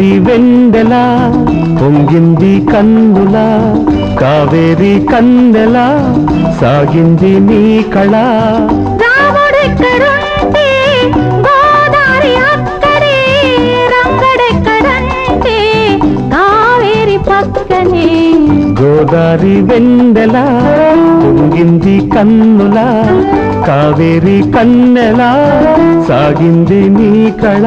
గోదారి వెందెల పొంగింది కన్నుల కావేరి కన్నెల సాగింది నీ కళ రాముడెక్కడుంటే గోదారి అక్కడే రంగడెక్కడంటే కావేరి పక్కనే గోదారి వెందెల పొంగింది కన్నుల కావేరి కన్నెల సాగింది నీ కళ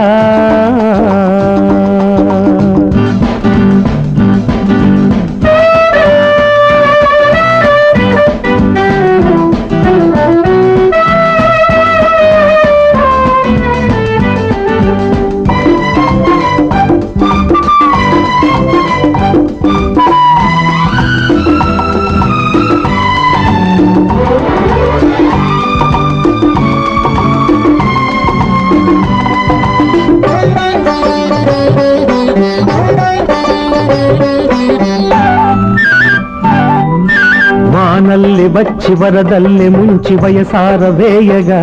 వానల్లి వచ్చి వరదల్లి ముంచి వయసార వేయగా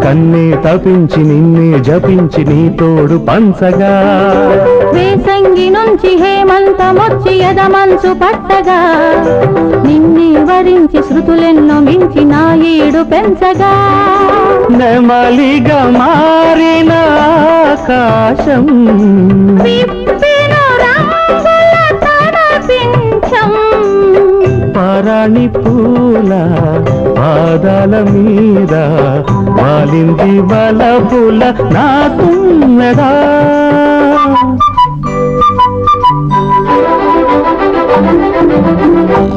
కన్నే తపించి నిన్నే జపించి నీ తోడు పంచగా వేసంగి నుంచి హేమంతమొచ్చి ఎదమంచు పట్టగా నిన్నే వరించి శృతులెన్నో మించి నా ఈడు పెంచగా నెమలిగా మారిన ఆకాశం పరాణి పూల పాదాల మీద వాలింది వలపుల నా తుమ్మెదా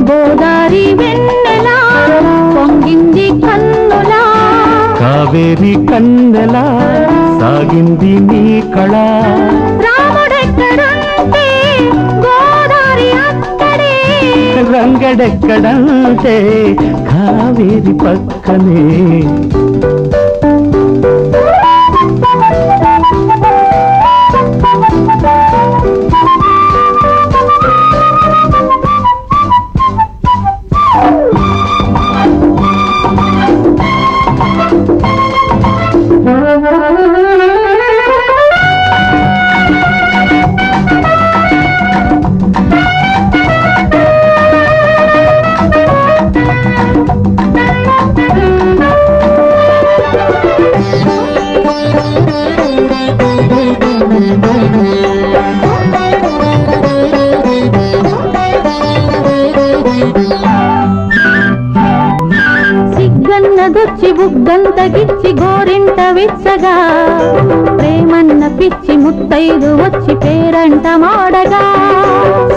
గోదారి వెన్నెల పొంగింది కన్నుల కావేరి కన్నెల సాగింది నీ కళ రాముడెక్కడుంటే గోదారి అక్కడే రంగడెక్కడంటే కావేరి పక్కనే సిగ్గన్నదొచ్చి బుగ్గంతగిచ్చి గోరింట విచ్చగా ప్రేమన్న పిచ్చి ముత్తైదు వచ్చి పేరంట మాడగా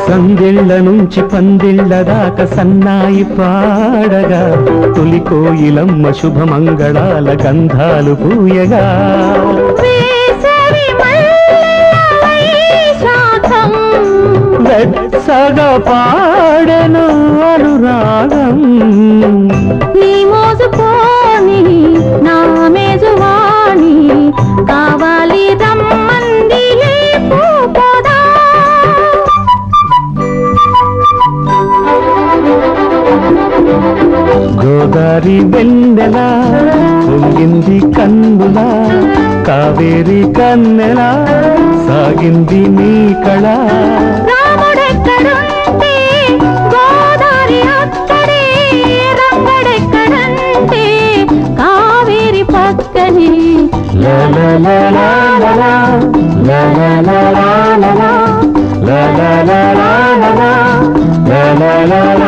సందిళ్ళ నుంచి పందిళ్ళ దాకా సన్నాయి పాడగా తొలి కోయిలమ్మ శుభమంగళాల గంధాలు పూయగా వెచ్చగా పాడెను అనురాగం నీ మోసుకొని నా మేజువాణి కావాలి రమ్మంది పోదా గోదారి వెన్నెల పొంగింది కన్నుల కావేరి కన్నెల సాగింది నీ కళ రాముడెక్కడుంటే గోదారి అక్కడే రంగడెక్కడంటే కావేరి పక్కనే la la la la la la la la la la la la la la la la la la la